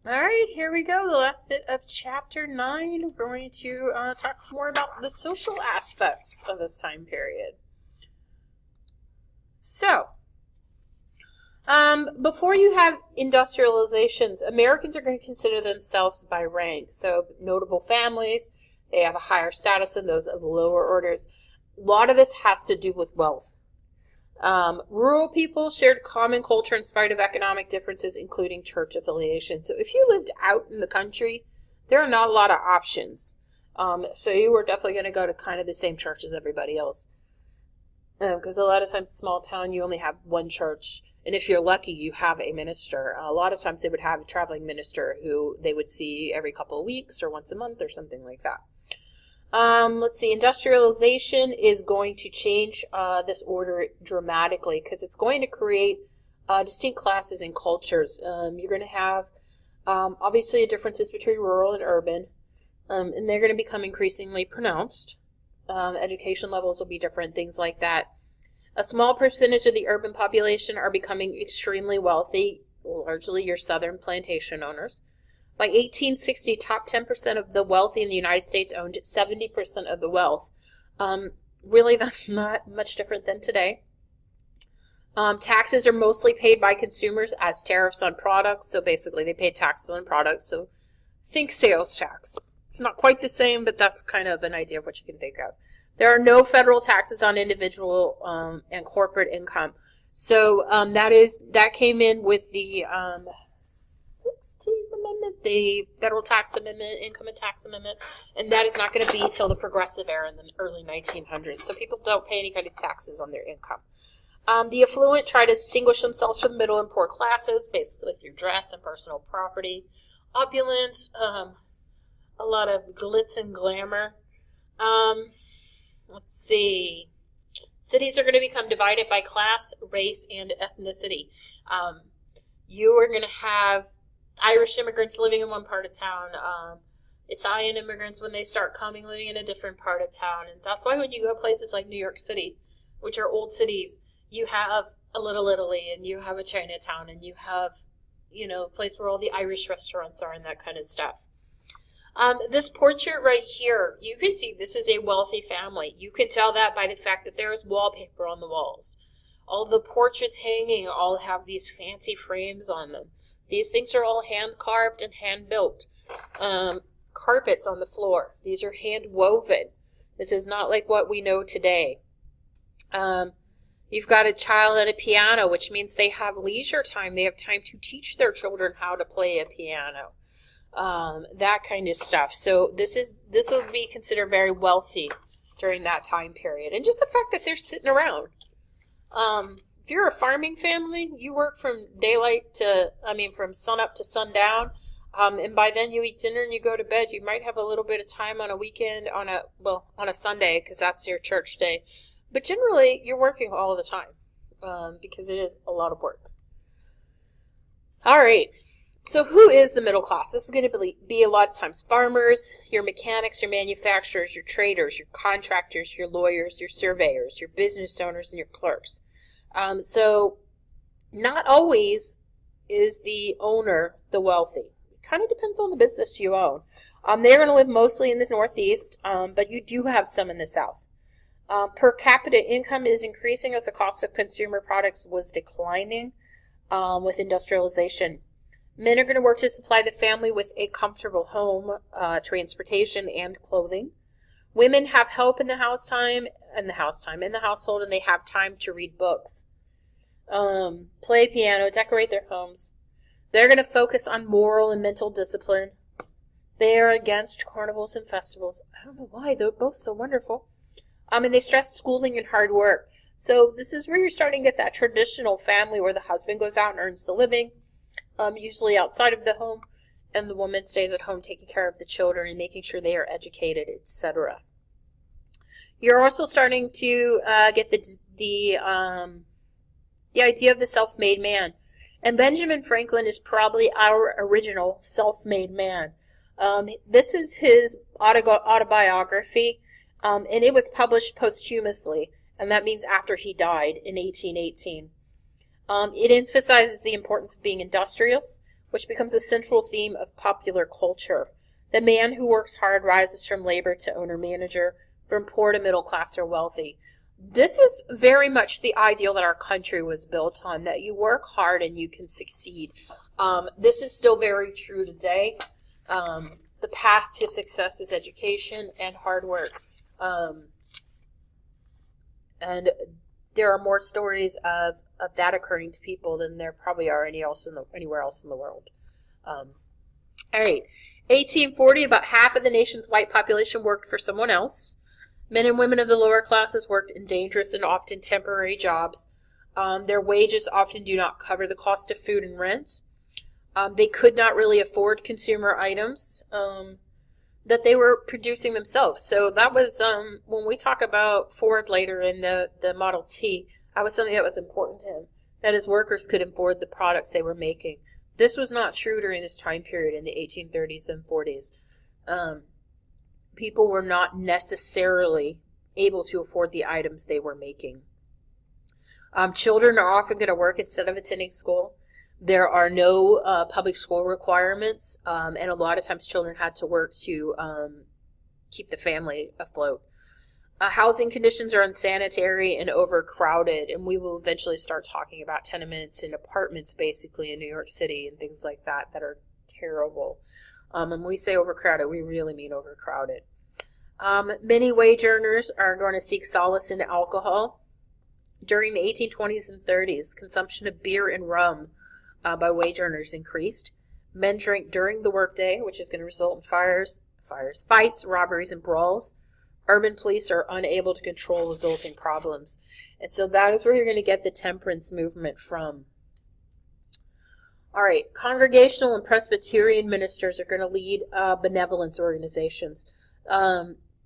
All right, here we go. The last bit of chapter 9. We're going to talk more about the social aspects of this time period. So, before you have industrializations, Americans are going to consider themselves by rank. So, notable families, they have a higher status than those of lower orders. A lot of this has to do with wealth. Rural people shared common culture in spite of economic differences, including church affiliation. So if you lived out in the country, there are not a lot of options. So you were definitely going to go to kind of the same church as everybody else. Because a lot of times, small town, you only have one church. And if you're lucky, you have a minister. A lot of times they would have a traveling minister who they would see every couple of weeks or once a month or something like that. Let's see, industrialization is going to change this order dramatically because it's going to create distinct classes and cultures. You're going to have, obviously, differences between rural and urban, and they're going to become increasingly pronounced. Education levels will be different, things like that. A small percentage of the urban population are becoming extremely wealthy, largely your southern plantation owners. By 1860, top 10% of the wealthy in the United States owned 70% of the wealth. Really, that's not much different than today. Taxes are mostly paid by consumers as tariffs on products. So basically, they pay taxes on products. So think sales tax. It's not quite the same, but that's kind of an idea of what you can think of. There are no federal taxes on individual and corporate income. So that came in with the 16th Amendment, the Federal Tax Amendment, Income and Tax Amendment, and that is not going to be till the Progressive Era in the early 1900s. So people don't pay any kind of taxes on their income. The affluent try to distinguish themselves from the middle and poor classes, basically through dress and personal property. Opulence, a lot of glitz and glamour. Let's see. Cities are going to become divided by class, race, and ethnicity. You are going to have Irish immigrants living in one part of town, Italian immigrants when they start coming living in a different part of town. And that's why when you go places like New York City, which are old cities, you have a Little Italy and you have a Chinatown and you have, a place where all the Irish restaurants are and that kind of stuff. This portrait right here, you can see this is a wealthy family. You can tell that by the fact that there is wallpaper on the walls. All the portraits hanging all have these fancy frames on them. These things are all hand-carved and hand-built. Carpets on the floor. These are hand-woven. This is not like what we know today. You've got a child at a piano, which means they have leisure time. They have time to teach their children how to play a piano. That kind of stuff. So this will be considered very wealthy during that time period. And just the fact that they're sitting around. If you're a farming family, you work from from sun up to sundown, and by then you eat dinner and you go to bed. You might have a little bit of time on a weekend, on a Sunday, because that's your church day. But generally, you're working all the time, because it is a lot of work. All right. So who is the middle class? This is going to be a lot of times farmers, your mechanics, your manufacturers, your traders, your contractors, your lawyers, your surveyors, your business owners, and your clerks. So not always is the owner the wealthy. It kind of depends on the business you own. They're going to live mostly in the Northeast, but you do have some in the South. Per capita income is increasing as the cost of consumer products was declining with industrialization. Men are going to work to supply the family with a comfortable home, transportation, and clothing. Women have help in the household, and they have time to read books, play piano, decorate their homes. They're going to focus on moral and mental discipline. They are against carnivals and festivals. I don't know why, they're both so wonderful. And they stress schooling and hard work. So this is where you're starting to get that traditional family where the husband goes out and earns the living, usually outside of the home, and the woman stays at home taking care of the children and making sure they are educated, etc. You're also starting to get the idea of the self-made man. And Benjamin Franklin is probably our original self-made man. This is his autobiography, and it was published posthumously, and that means after he died in 1818. It emphasizes the importance of being industrious, which becomes a central theme of popular culture. The man who works hard rises from labor to owner-manager, from poor to middle class or wealthy. This is very much the ideal that our country was built on, that you work hard and you can succeed. This is still very true today. The path to success is education and hard work. And there are more stories of that occurring to people than there probably are anywhere else in the world. All right. 1840, about half of the nation's white population worked for someone else. Men and women of the lower classes worked in dangerous and often temporary jobs. Their wages often do not cover the cost of food and rent. They could not really afford consumer items that they were producing themselves. So that was, when we talk about Ford later in the Model T, that was something that was important to him, that his workers could afford the products they were making. This was not true during this time period in the 1830s and 40s. People were not necessarily able to afford the items they were making. Children are often going to work instead of attending school. There are no public school requirements, and a lot of times children had to work to keep the family afloat. Housing conditions are unsanitary and overcrowded, and we will eventually start talking about tenements and apartments basically in New York City and things like that are terrible. And when we say overcrowded, we really mean overcrowded. Many wage earners are going to seek solace in alcohol. During the 1820s and 30s, consumption of beer and rum by wage earners increased. Men drink during the workday, which is going to result in fights, robberies, and brawls. Urban police are unable to control resulting problems. And so that is where you're going to get the temperance movement from. All right, congregational and Presbyterian ministers are going to lead benevolence organizations.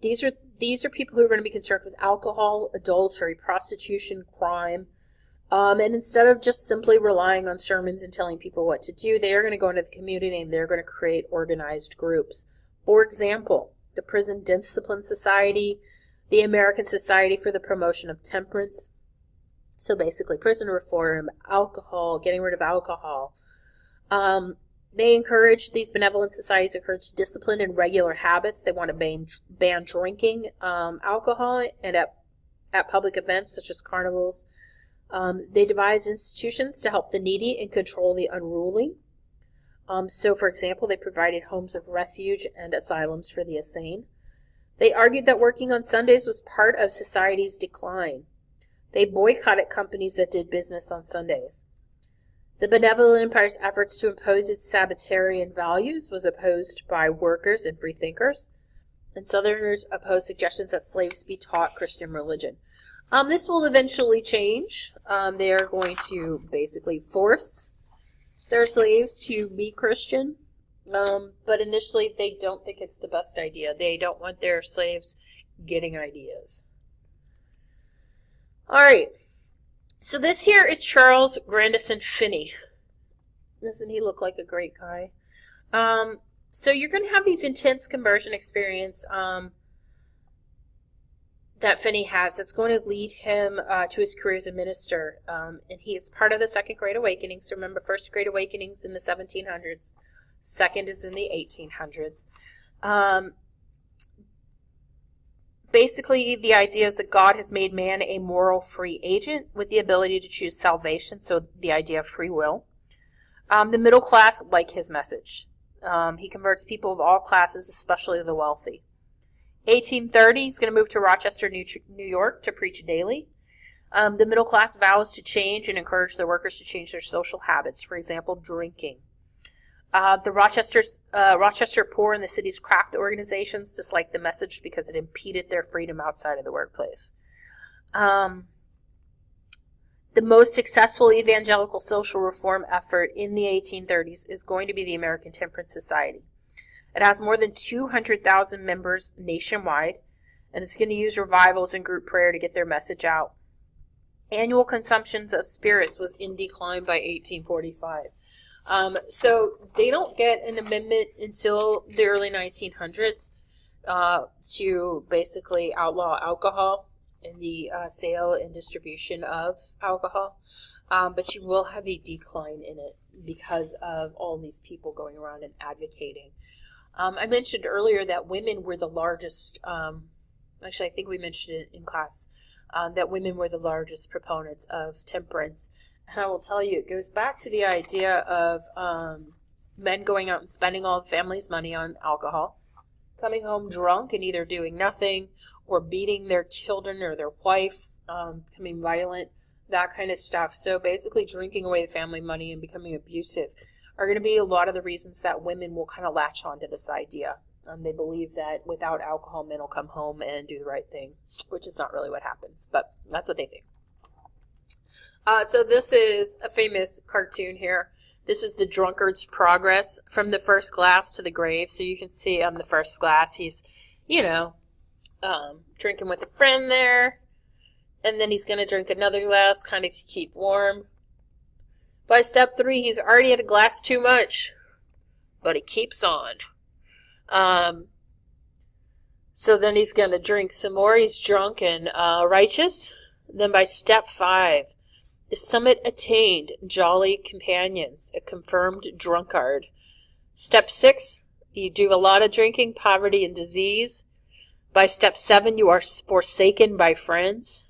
These are people who are going to be concerned with alcohol, adultery, prostitution, crime. And instead of just simply relying on sermons and telling people what to do, they are going to go into the community and they're going to create organized groups. For example, the Prison Discipline Society, the American Society for the Promotion of Temperance. So basically prison reform, alcohol, getting rid of alcohol. These benevolent societies encourage discipline and regular habits. They want to ban drinking alcohol and at public events such as carnivals. They devise institutions to help the needy and control the unruly. So, for example, they provided homes of refuge and asylums for the insane. They argued that working on Sundays was part of society's decline. They boycotted companies that did business on Sundays. The Benevolent Empire's efforts to impose its Sabbatarian values was opposed by workers and freethinkers, and Southerners opposed suggestions that slaves be taught Christian religion. This will eventually change. They are going to basically force their slaves to be Christian, but initially they don't think it's the best idea. They don't want their slaves getting ideas. All right. So this here is Charles Grandison Finney. Doesn't he look like a great guy? So you're going to have these intense conversion experience that Finney has. That's going to lead him to his career as a minister. And he is part of the Second Great Awakening. So remember, First Great Awakening's in the 1700s. Second is in the 1800s. Basically, the idea is that God has made man a moral free agent with the ability to choose salvation, so the idea of free will. The middle class like his message. He converts people of all classes, especially the wealthy. 1830, he's going to move to Rochester, New York to preach daily. The middle class vows to change and encourage the workers to change their social habits, for example, drinking. The Rochester poor and the city's craft organizations disliked the message because it impeded their freedom outside of the workplace. The most successful evangelical social reform effort in the 1830s is going to be the American Temperance Society. It has more than 200,000 members nationwide, and it's going to use revivals and group prayer to get their message out. Annual consumptions of spirits was in decline by 1845. So they don't get an amendment until the early 1900s to basically outlaw alcohol and the sale and distribution of alcohol, but you will have a decline in it. because of all these people going around and advocating. I mentioned earlier that women were the largest, actually I think we mentioned it in class, that women were the largest proponents of temperance. And I will tell you, it goes back to the idea of men going out and spending all the family's money on alcohol, coming home drunk and either doing nothing or beating their children or their wife, becoming violent, that kind of stuff. So basically drinking away the family money and becoming abusive are going to be a lot of the reasons that women will kind of latch on to this idea. They believe that without alcohol, men will come home and do the right thing, which is not really what happens, but that's what they think. So this is a famous cartoon here. This is the drunkard's progress from the first glass to the grave. So you can see on the first glass, he's, drinking with a friend there. And then he's going to drink another glass, kind of to keep warm. By step 3, he's already had a glass too much. But he keeps on. So then he's going to drink some more. He's drunk and righteous. Then by step 5, the summit attained, jolly companions, a confirmed drunkard. Step 6, you do a lot of drinking, poverty, and disease. By step 7, you are forsaken by friends.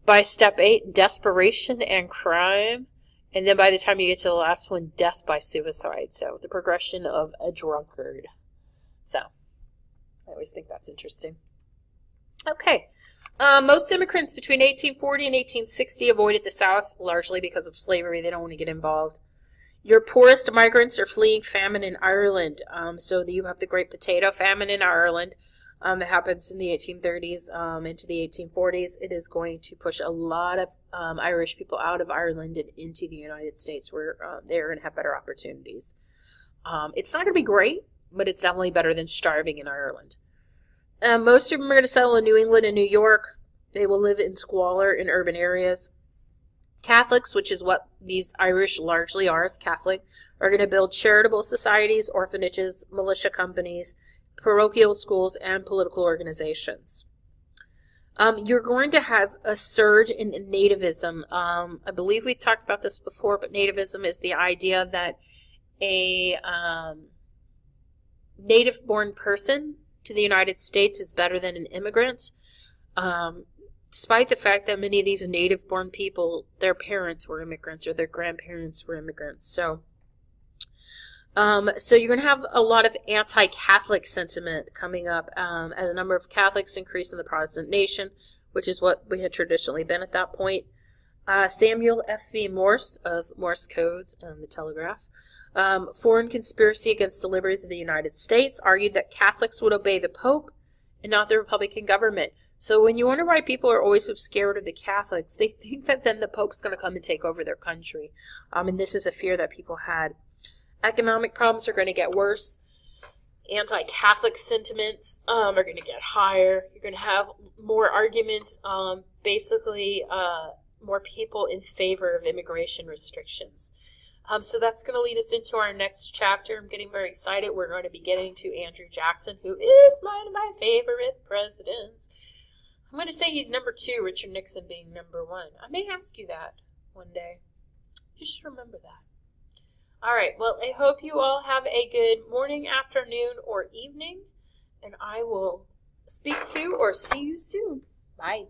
By step 8, desperation and crime. And then by the time you get to the last one, death by suicide. So the progression of a drunkard. So I always think that's interesting. Okay. Most immigrants between 1840 and 1860 avoided the South, largely because of slavery. They don't want to get involved. Your poorest migrants are fleeing famine in Ireland. So you have the Great Potato Famine in Ireland. It happens in the 1830s into the 1840s. It is going to push a lot of Irish people out of Ireland and into the United States, where they're going to have better opportunities. It's not going to be great, but it's definitely better than starving in Ireland. Most of them are going to settle in New England and New York. They will live in squalor in urban areas. Catholics, which is what these Irish largely are, as Catholic, are going to build charitable societies, orphanages, militia companies, parochial schools, and political organizations. You're going to have a surge in nativism. I believe we've talked about this before, but nativism is the idea that a native-born person to the United States is better than an immigrant, despite the fact that many of these native-born people, their parents were immigrants or their grandparents were immigrants. So you're going to have a lot of anti-Catholic sentiment coming up as a number of Catholics increase in the Protestant nation, which is what we had traditionally been at that point. Samuel F.B. Morse of Morse codes and the telegraph, foreign conspiracy against the liberties of the United States, argued that Catholics would obey the Pope and not the Republican government. So when you wonder why people are always so scared of the Catholics, they think that then the Pope's going to come and take over their country. And this is a fear that people had. Economic problems are going to get worse. Anti-Catholic sentiments are going to get higher. You're going to have more arguments, basically more people in favor of immigration restrictions. So that's going to lead us into our next chapter. I'm getting very excited. We're going to be getting to Andrew Jackson, who is one of my favorite presidents. I'm going to say he's number 2, Richard Nixon being number 1. I may ask you that one day. Just remember that. All right, well, I hope you all have a good morning, afternoon, or evening, and I will speak to or see you soon. Bye.